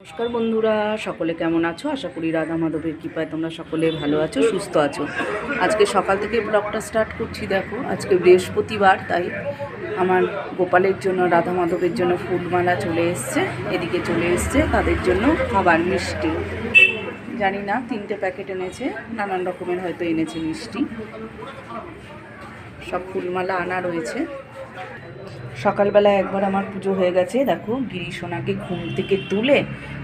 নমস্কার বন্ধুরা, সকলে কেমন আছো? আশা করি রাধা মাধবের কৃপায় তোমরা সকলে ভালো আছো, সুস্থ আছো। আজকে সকাল থেকে ব্লগটা স্টার্ট করছি। দেখো, আজকে বৃহস্পতিবার, তাই আমার গোপালের জন্য, রাধা মাধবের জন্য ফুলমালা চলে এসছে। এদিকে চলে এসছে তাদের জন্য খাবার, মিষ্টি। জানি না, 3টে প্যাকেট এনেছে, নানান রকমের হয়তো এনেছে মিষ্টি। সব ফুলমালা আনা রয়েছে। সকালবেলা একবার আমার পুজো হয়ে গেছে। দেখো, গিরি সোনাকে ঘুম থেকে তুলে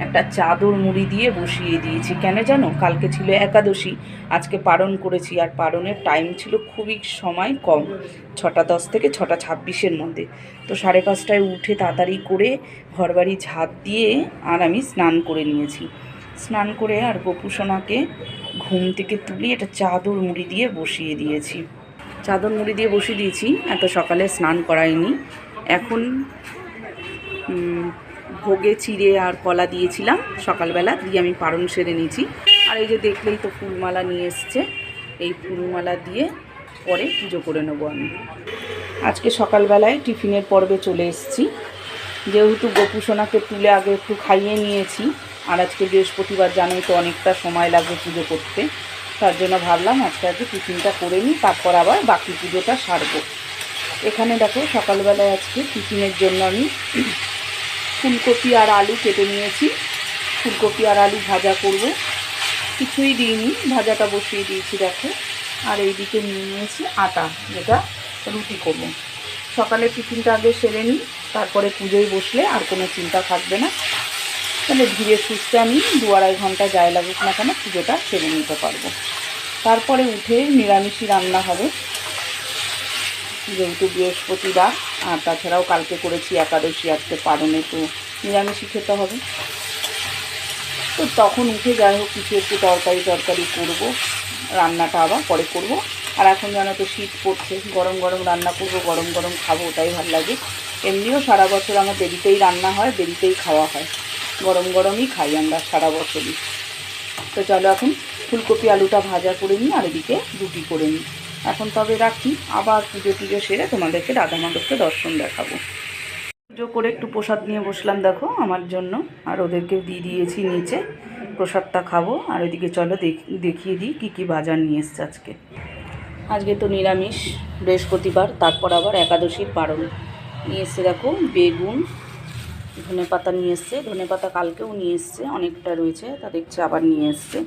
একটা চাদর মুড়ি দিয়ে বসিয়ে দিয়েছি। কেন জানো? কালকে ছিল একাদশী, আজকে পারণ করেছি। আর পারণের টাইম ছিল খুবই সময় কম, 6টা 10 থেকে 6টা 26-এর মধ্যে। তো 5:30টায় উঠে তাড়াতাড়ি করে ঘরবাড়ি ঝাঁট দিয়ে আর আমি স্নান করে নিয়েছি। স্নান করে আর গোপু সোনাকে ঘুম থেকে তুলে একটা চাদর মুড়ি দিয়ে বসিয়ে দিয়েছি। চাদর মুড়ি দিয়ে বসিয়ে দিয়েছি, এত সকালে স্নান করাইনি। এখন ভোগে চিড়ে আর কলা দিয়েছিলাম সকালবেলা, দিয়ে আমি পারণ সেরে নিয়েছি। আর এই যে দেখলেই তো ফুলমালা নিয়ে এসছে, এই ফুলমালা দিয়ে পরে পুজো করে নেবো আমি। আজকে সকালবেলায় টিফিনের পর্বে চলে এসেছি। যেহেতু গোপু সোনাকে তুলে আগে একটু খাইয়ে নিয়েছি, আর আজকে বৃহস্পতিবার, জানোই তো অনেকটা সময় লাগবে পুজো করতে। তার জন্য ভাবলাম আজকে টিফিনটা করে নিই, তারপর আবার বাকি পুজোটা সারবো। এখানে দেখো, সকালবেলায় আজকে টিফিনের জন্য আমি ফুলকপি আর আলু কেটে নিয়েছি। ফুলকপি আর আলু ভাজা করব, কিছুই দিইনি, ভাজাটা বসিয়ে দিয়েছি দেখো। আর এইদিকে নিয়ে নিয়েছি আটা, যেটা রুটি করব। সকালে টিফিনটা আগে সেরে নিই, তারপরে পুজোয় বসলে আর কোনো চিন্তা থাকবে না। তাহলে ধীরে সুস্থে আমি 2-2.5 ঘন্টা যাই লাগুক না কেন, পুজোটা সেরে নিতে পারবো। তারপরে উঠে নিরামিষই রান্না হবে, যেহেতু বৃহস্পতিবার। আর তাছাড়াও কালকে করেছি একাদশী, আজকে পারণে, তো নিরামিষই খেতে হবে। তো তখন উঠে যাই হোক কিছু একটু তরকারি করব, রান্নাটা আবার পরে করব। আর এখন জানো তো শীত পড়ছে, গরম গরম রান্না করব, গরম গরম খাবো, ওটাই ভালো লাগে। এমনিও সারা বছর আমার দেরিতেই রান্না হয়, দেরিতেই খাওয়া হয়, গরম গরমই খাই আমরা সারা বছরই। তো চলো এখন ফুলকপি আলুটা ভাজা করে নিই, আর এদিকে রুটি করে নিই। এখন তবে রাখি, আবার পুজো সেরে তোমাদেরকে রাধা মাধবকে দর্শন দেখাবো। পুজো করে একটু প্রসাদ নিয়ে বসলাম দেখো আমার জন্য, আর ওদেরকেও দিয়ে দিয়েছি নিচে। প্রসাদটা খাবো। আর ওইদিকে চলো দেখিয়ে দিই কী কী বাজার নিয়ে এসছে আজকে। আজকে তো নিরামিষ, বৃহস্পতিবার, তারপর আবার একাদশীর পারণ। নিয়ে এসছে দেখো বেগুন, ধনেপাতা নিয়ে এসছে। ধনেপাতা কালকেও নিয়ে এসছে, অনেকটা রয়েছে, তা দেখছে আবার নিয়ে এসছে।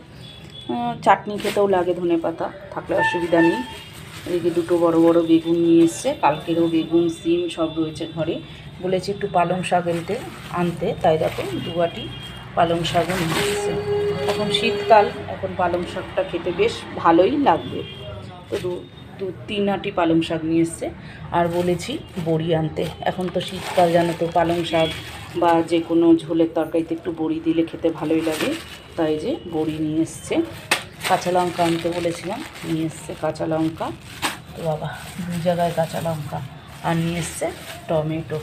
চাটনি খেতেও লাগে ধনেপাতা, থাকলে অসুবিধা নেই। এদিকে 2টো বড় বড় বেগুন নিয়ে এসছে, কালকেরও বেগুন, সিম সব রয়েছে ঘরে। বলেছি একটু পালং শাক আনতে, তাই দেখো 2 বাটি পালং শাকও নিয়ে এসছে। এখন শীতকাল, এখন পালং শাকটা খেতে বেশ ভালোই লাগবে। তো 2-3 আটি পালং শাক নিয়ে এসছে। আর বলেছি বড়ি আনতে, এখন তো শীতকাল, জানো তো, পালং শাক বা যে কোনো ঝোলের তরকারিতে একটু বড়ি দিলে খেতে ভালোই লাগে। তাই যে বড়ি নিয়ে এসছে। কাঁচা লঙ্কা আনতে বলেছিলাম, নিয়ে এসছে কাঁচা লঙ্কা। তো বাবা, 2 জায়গায় কাঁচা লঙ্কা। আর নিয়ে এসছে টমেটো।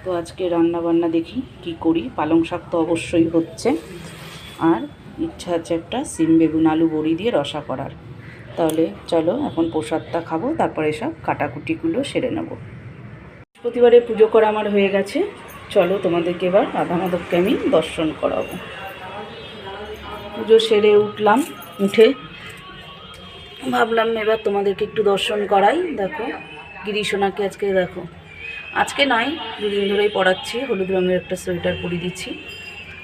তো আজকে রান্নাবান্না দেখি কি করি। পালং শাক তো অবশ্যই হচ্ছে, আর ইচ্ছা আছে একটা সিম বেগুন আলু বড়ি দিয়ে রসা করার। তাহলে চলো এখন প্রসাদটা খাবো, তারপরে সব কাটাকুটিগুলো সেরে নেব। বৃহস্পতিবারে পুজো করা আমার হয়ে গেছে। চলো তোমাদেরকে এবার রাধা মাধবকে আমি দর্শন করাবো। পুজো সেরে উঠলাম, উঠে ভাবলাম এবার তোমাদেরকে একটু দর্শন করাই। দেখো গিরি সোনাকে আজকে, দেখো আজকে নয়, 2 দিন ধরেই পড়াচ্ছি। হলুদ রঙের একটা সোয়েটার পরিয়ে দিচ্ছি,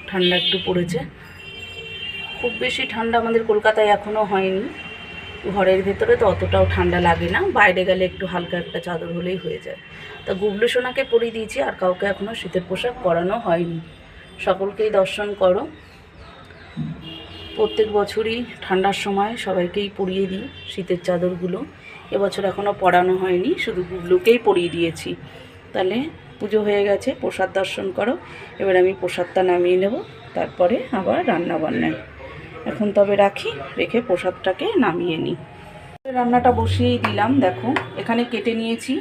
ঠান্ডা একটু পড়েছে। খুব বেশি ঠান্ডা আমাদের কলকাতায় এখনও হয়নি। ঘরের ভেতরে তো অতটাও ঠান্ডা লাগে না, বাইরে গেলে একটু হালকা একটা চাদর হলেই হয়ে যায়। তা গুবলু সোনাকে পরিয়ে দিয়েছি, আর কাউকে এখনও শীতের পোশাক পরানো হয়নি। সকলকেই দর্শন করো। প্রত্যেক বছরই ঠান্ডার সময় সবাইকেই পরিয়ে দিই শীতের চাদরগুলো। এবছর এখনও পরানো হয়নি, শুধু গুবলুকেই পরিয়ে দিয়েছি। তাহলে পুজো হয়ে গেছে, প্রসাদ দর্শন করো। এবার আমি প্রসাদটা নামিয়ে নেব, তারপরে আবার রান্না বান্নায়। এখন তবে রাখি, রেখে প্রসাদটাকে নামিয়ে নিই। রান্নাটা বসিয়েই দিলাম। দেখো এখানে কেটে নিয়েছি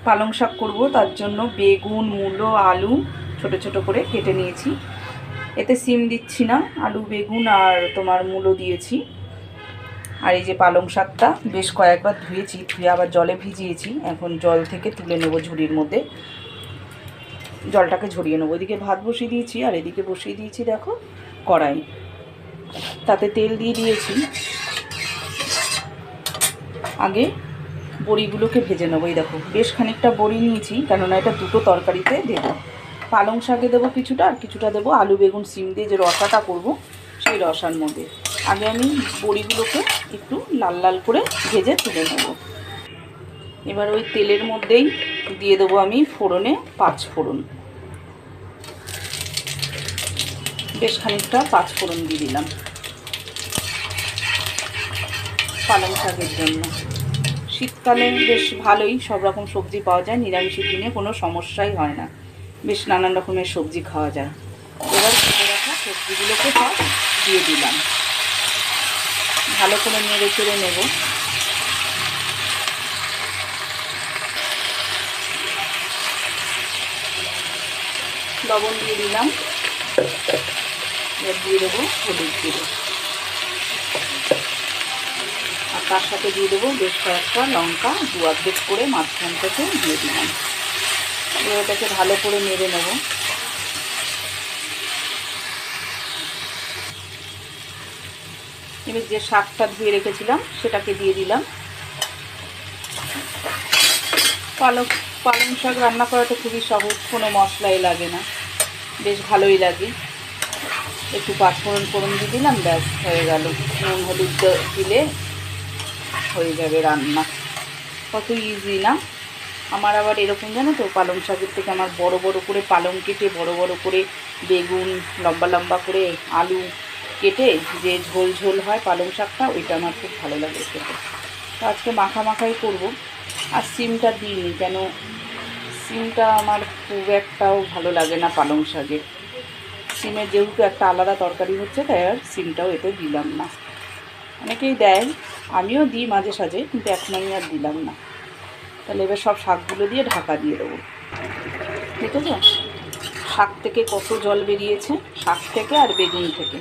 পালং শাক করব, তার জন্য বেগুন, মূলো, আলু ছোট ছোট করে কেটে নিয়েছি। এতে সিম দিচ্ছি না, আলু, বেগুন আর তোমার মূলো দিয়েছি। আর এই যে পালং শাকটা বেশ কয়েকবার ধুয়েছি, ধুয়ে আবার জলে ভিজিয়েছি। এখন জল থেকে তুলে নেব ঝুড়ির মধ্যে। জলটাকে ঝরিয়ে নেবো। ওইদিকে ভাত বসিয়ে দিয়েছি আর এদিকে বসিয়ে দিয়েছি দেখো কড়াই, তাতে তেল দিয়ে দিয়েছি। আগে বড়িগুলোকে ভেজে নেবো। এই দেখো বেশ খানিকটা বড়ি নিয়েছি, কেননা এটা দুটো তরকারিতে দেবো। পালং শাকে দেবো কিছুটা, আর কিছুটা দেবো আলু বেগুন সিম দিয়ে যে রসাটা করবো সেই রসার মধ্যে। আগে আমি বড়িগুলোকে একটু লাল লাল করে ভেজে তুলে নেব। এবার ওই তেলের মধ্যেই দিয়ে দেবো আমি ফোড়নে 5 ফোড়ন, বেশ খানিকটা 5 ফোড়ন দিয়ে দিলাম পালং শাকের জন্য। শীতকালে বেশ ভালোই সব রকম সবজি পাওয়া যায়, নিরামিষের দিনে কোনো সমস্যাই হয় না, বেশ নানান রকমের সবজি খাওয়া যায়। এবার কেটে রাখা সবজিগুলোকে সব দিয়ে দিলাম, ভালো করে নেড়ে চেড়ে নেব। লবণ দিয়ে দিলাম, এবার দিয়ে দেবো হলুদ গুঁড়ো, আর তার সাথে দিয়ে দেবো বেশ কয়েকটা লঙ্কা 2 অর্ধেক করে মাঝখান থেকে দিয়ে দিলাম। এবার এটাকে ভালো করে নেড়ে নেব। এবার যে শাকটা ধুয়ে রেখেছিলাম সেটাকে দিয়ে দিলাম। পালং শাক রান্না করাটা খুবই সহজ, কোনো মশলাই লাগে না, বেশ ভালোই লাগে। একটু 5 ফোড়ন দিয়ে দিলাম, ব্যাস হয়ে গেল। নুন হলুদ দিলে হয়ে যাবে রান্না, কত ইজি না। আমার আবার এরকম জানো তো, পালং শাকের থেকে আমার বড় বড় করে পালং কেটে বড় বড় করে বেগুন লম্বা লম্বা করে আলু কেটে যে ঝোল ঝোল হয় পালং শাকটা, ওইটা আমার খুব ভালো লাগে খেতে। তো আজকে মাখাই করব। আর সিমটা দিইনি, কেন সিমটা আমার খুব একটাও ভালো লাগে না পালং শাকে। সিমের যেহেতু একটা আলাদা তরকারি হচ্ছে, তাই আর সিমটাও এতে দিলাম না। অনেকেই দেয়, আমিও দিই মাঝে সাঝে, কিন্তু এখন আমি আর দিলাম না। তাহলে এবার সব শাকগুলো দিয়ে ঢাকা দিয়ে দেবো। দেখেছো শাক থেকে কত জল বেরিয়েছে, শাক থেকে আর বেগুন থেকে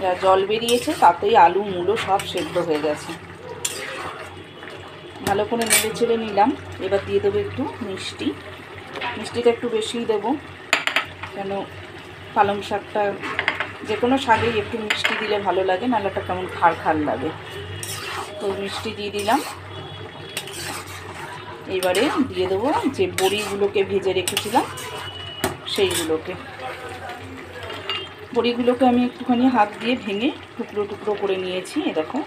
যা জল বেরিয়েছে, তাতেই আলু মূলো সব সেদ্ধ হয়ে গেছে। ভালো করে নেড়ে চেড়ে নিলাম। এবার দিয়ে দেবো একটু মিষ্টি, মিষ্টিটা একটু বেশিই দেবো, কেন পালং শাকটা যে কোনো শাকেই একটু মিষ্টি দিলে ভালো লাগে, নাহলে ওটা কেমন খার খার লাগে। তো মিষ্টি দিয়ে দিলাম। এইবারে দিয়ে দেবো যে বড়িগুলোকে ভেজে রেখেছিলাম বড়িগুলোকে আমি একটুখানি হাত দিয়ে ভেঙে টুকরো টুকরো করে নিয়েছি। এ দেখো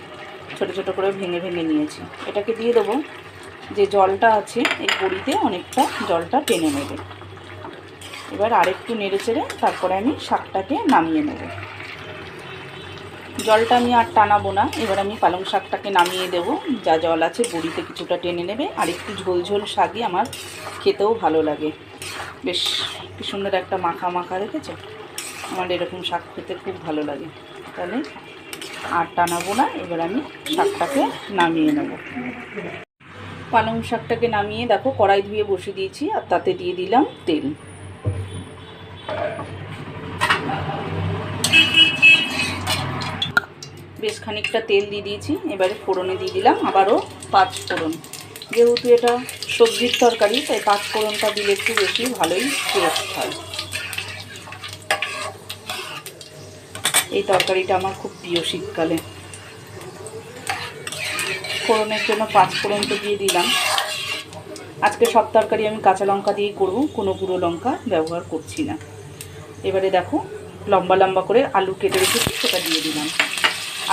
ছোটো ছোটো করে ভেঙে ভেঙে নিয়েছি। এটাকে দিয়ে দেবো, যে জলটা আছে এই বড়িতে অনেকটা জলটা টেনে নেবে। এবার আরেকটু নেড়ে চেড়ে তারপরে আমি শাকটাকে নামিয়ে নেব। জলটা আমি আর টানাবো না। এবার আমি পালং শাকটাকে নামিয়ে দেব, যা জল আছে বড়িতে কিছুটা টেনে নেবে। আর একটু ঝোল ঝোল শাকই আমার খেতেও ভালো লাগে, বেশ কি সুন্দর একটা মাখা মাখা, দেখেছো? আমার এরকম শাক খেতে খুব ভালো লাগে। তাহলে আর টানাবো না, এবার আমি শাকটাকে নামিয়ে নেব। পালং শাকটাকে নামিয়ে দেখো কড়াই ধুয়ে বসিয়ে দিয়েছি, আর তাতে দিয়ে দিলাম তেল। বেশ খানিকটা তেল দিয়ে দিয়েছি। এবারে ফোড়নে দিয়ে দিলাম আবারও 5 ফোড়ন। যেহেতু এটা সবজির তরকারি, তাই 5 ফোড়নটা দিলে একটু বেশি ভালোই টেস্ট হয়। এই তরকারিটা আমার খুব প্রিয় শীতকালে। ফোড়নের জন্য 5 ফোড়ন তো দিয়ে দিলাম। আজকে সব তরকারি আমি কাঁচা লঙ্কা দিয়েই করব, কোনো গুঁড়ো লঙ্কা ব্যবহার করছি না। এবারে দেখো লম্বা লম্বা করে আলু কেটে রেখেছি, সেটা দিয়ে দিলাম।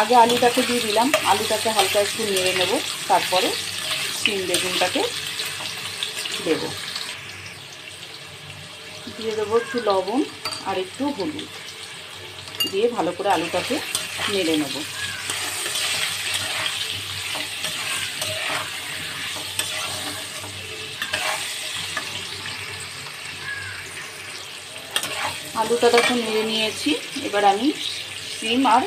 আগে আলুটাকে দিয়ে দিলাম, আলুটাকে হালকা একটু নেড়ে নেব, তারপরে সিম বেগুনটাকে দেব। দিয়ে দেবো একটু লবণ আর একটু হলুদ দিয়ে ভালো করে আলুটাকে নেড়ে নেব। আলুটা দেখো নেড়ে নিয়েছি। এবার আমি সিম আর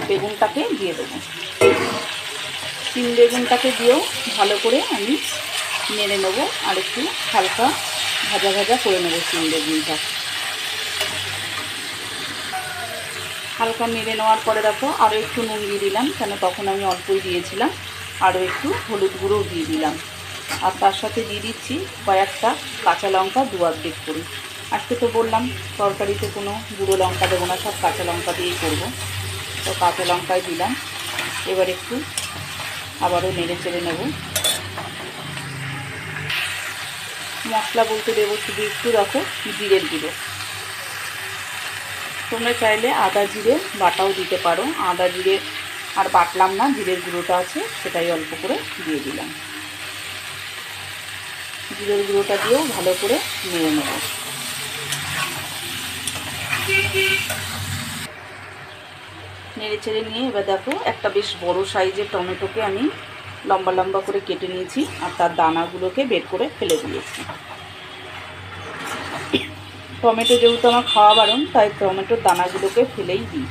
বেগুনটাকে দিয়ে দেবো। সিম বেগুনটাকে দিয়েও ভালো করে আমি নেড়ে নেব, আর একটু হালকা ভাজা ভাজা করে নেব সিম বেগুনটা। হালকা নেড়ে নেওয়ার পরে দেখো আরও একটু নুন দিয়ে দিলাম, কেন তখন আমি অল্পই দিয়েছিলাম। আরও একটু হলুদ গুঁড়ো দিয়ে দিলাম, আর তার সাথে দিয়ে দিচ্ছি কয়েকটা কাঁচা লঙ্কা 2 অর্ধেক করে। আজকে তো বললাম তরকারিতে কোনো গুঁড়ো লঙ্কা দেবো না, সব কাঁচা লঙ্কা দিয়েই করবো। তো কাঁচা লঙ্কায় দিলাম। এবার একটু আবারও নেড়ে চেড়ে নেব। মশলা বলতে দেবো শুধু একটু দেখো জিরের গুঁড়ো। তোমরা চাইলে আদা জিরে বাটাও দিতে পারো। আদা জিরে আর বাটলাম না, জিরের গুঁড়োটা আছে সেটাই অল্প করে দিয়ে দিলাম। জিরের গুঁড়োটা দিয়েও ভালো করে নেড়ে নেব। নেড়ে চেড়ে নিয়ে এবার দেখো একটা বেশ বড় সাইজের টমেটোকে আমি লম্বা লম্বা করে কেটে নিয়েছি আর তার দানাগুলোকে বের করে ফেলে দিয়েছি। টমেটো যেহেতু আমার খাওয়া বারণ, তাই টমেটোর দানাগুলোকে ফেলেই দিই।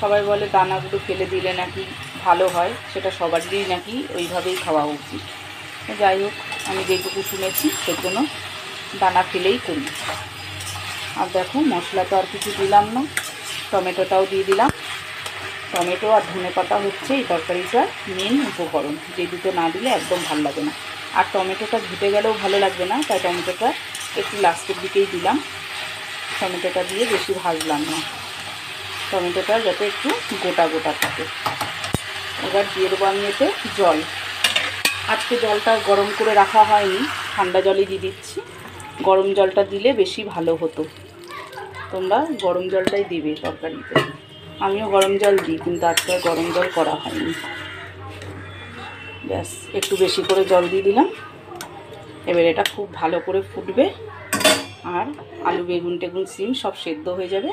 সবাই বলে দানাগুলো ফেলে দিলে নাকি ভালো হয়, সেটা সবারই নাকি ওইভাবেই খাওয়া উচিত। যাই হোক, আমি যেটুকু শুনেছি সেজন্য দানা ফেলেই করি। আর দেখো মশলা তো আর কিছু দিলাম না, টমেটোটাও দিয়ে দিলাম। টমেটো আর ধনেপাতা হচ্ছে এই তরকারিটার মেন উপকরণ, যে দুটো না দিলে একদম ভালো লাগে না। আর টমেটোটা ঘুটে গেলেও ভালো লাগবে না, তাই টমেটোটা একটু লাস্টের দিকেই দিলাম। টমেটোটা দিয়ে বেশি ভাজলাম না, টমেটোটা যাতে একটু গোটা গোটা থাকে। এবার দিয়ে দেবো আমি এতে জল। আজকে জলটা গরম করে রাখা হয়নি, ঠান্ডা জলই দিয়ে দিচ্ছি। গরম জলটা দিলে বেশি ভালো হতো, তোমরা গরম জলটাই দিবে তরকারিতে। আমিও গরম জল দিই, কিন্তু আজকে গরম জল করা হয়নি। ব্যাস একটু বেশি করে জল দিয়ে দিলাম। এবার এটা খুব ভালো করে ফুটবে আর আলু বেগুন টেগুন সিম সব সেদ্ধ হয়ে যাবে।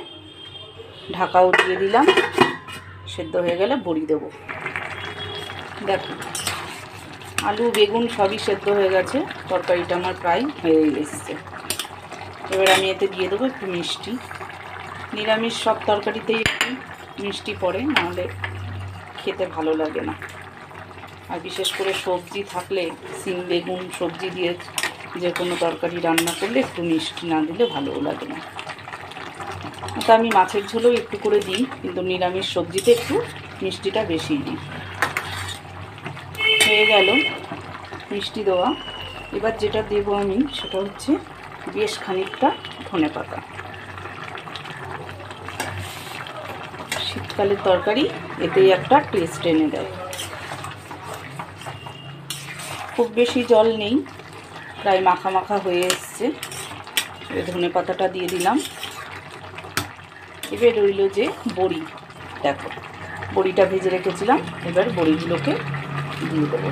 ঢাকাও দিয়ে দিলাম। সেদ্ধ হয়ে গেলে বড়ি দেবো। দেখো আলু বেগুন সবই সেদ্ধ হয়ে গেছে, তরকারিটা আমার প্রায় হয়ে এসছে। এবার আমি এতে দিয়ে দেবো একটু মিষ্টি। নিরামিষ সব তরকারিতেই একটু মিষ্টি পড়ে, নাহলে খেতে ভালো লাগে না। আর বিশেষ করে সবজি থাকলে, সিম বেগুন সবজি দিয়ে যে কোনো তরকারি রান্না করলে একটু মিষ্টি না দিলে ভালোও লাগে না। তা আমি মাছের ঝোলেও একটু করে দিই, কিন্তু নিরামিষ সবজিতে একটু মিষ্টিটা বেশি দিই। হয়ে গেল মিষ্টি দেওয়া। এবার যেটা দেব আমি সেটা হচ্ছে বেশ খানিকটা ধনেপাতা। শীতকালের তরকারি এতেই একটা টেস্ট এনে দেয়। খুব বেশি জল নেই, প্রায় মাখা মাখা হয়ে এসছে। ধনেপাতাটা দিয়ে দিলাম। এবার রইল যে বড়ি, দেখো বড়িটা ভেজে রেখেছিলাম, এবার বড়িগুলোকে দিয়ে দেবো।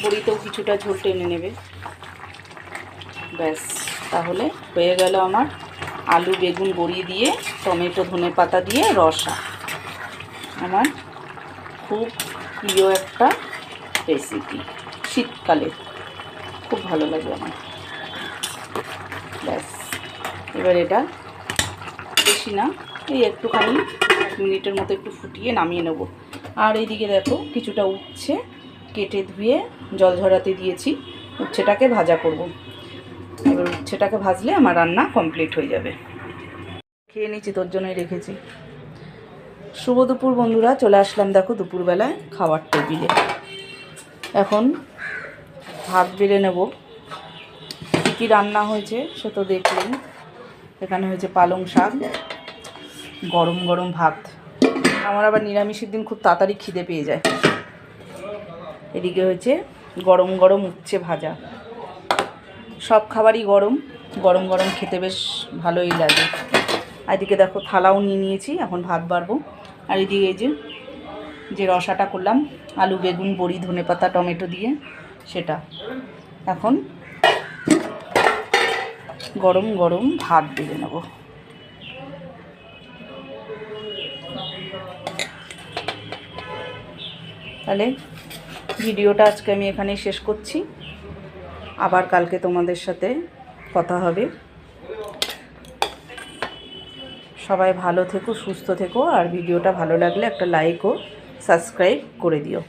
বড়িতেও কিছুটা ঝোল টেনে নেবে। ব্যাস তাহলে হয়ে গেল আমার আলু বেগুন বড়ি দিয়ে টমেটো ধনেপাতা দিয়ে রসা। আমার খুব প্রিয় একটা রেসিপি, শীতকালে খুব ভালো লাগে আমার। ব্যাস এবার এটা বেশি না, এই একটুখানি 1 মিনিটের মতো একটু ফুটিয়ে নামিয়ে নেব। আর এইদিকে দেখো কিছুটা উচ্ছে কেটে ধুয়ে জল ঝরাতে দিয়েছি, উচ্ছেটাকে ভাজা করব। এবার উচ্ছেটাকে ভাজলে আমার রান্না কমপ্লিট হয়ে যাবে। খেয়ে নিচ্ছি, তোর জন্যই রেখেছি। শুভ দুপুর বন্ধুরা, চলে আসলাম দেখো দুপুরবেলায় খাওয়ার টেবিলে। এখন ভাত বেড়ে নেব। কী কী রান্না হয়েছে সে তো দেখলেন। এখানে হয়েছে পালং শাক, গরম গরম ভাত। আমার আবার নিরামিষের দিন খুব তাড়াতাড়ি খিদে পেয়ে যায়। এদিকে হয়েছে গরম গরম উচ্ছে ভাজা। সব খাবারই গরম গরম গরম খেতে বেশ ভালোই লাগে। আর এদিকে দেখো থালাও নিয়ে নিয়েছি, এখন ভাত বাড়বো। আর এদিকে এই যে রসাটা করলাম আলু বেগুন বড়ি ধনেপাতা টমেটো দিয়ে, সেটা এখন গরম গরম ভাত বেড়ে নেব। তাহলে ভিডিওটা আজকে আমি এখানেই শেষ করছি। আবার কালকে তোমাদের সাথে কথা হবে। সবাই ভালো থেকো, সুস্থ থেকো। আর ভিডিওটা ভালো লাগলে একটা লাইক ও সাবস্ক্রাইব করে দিও।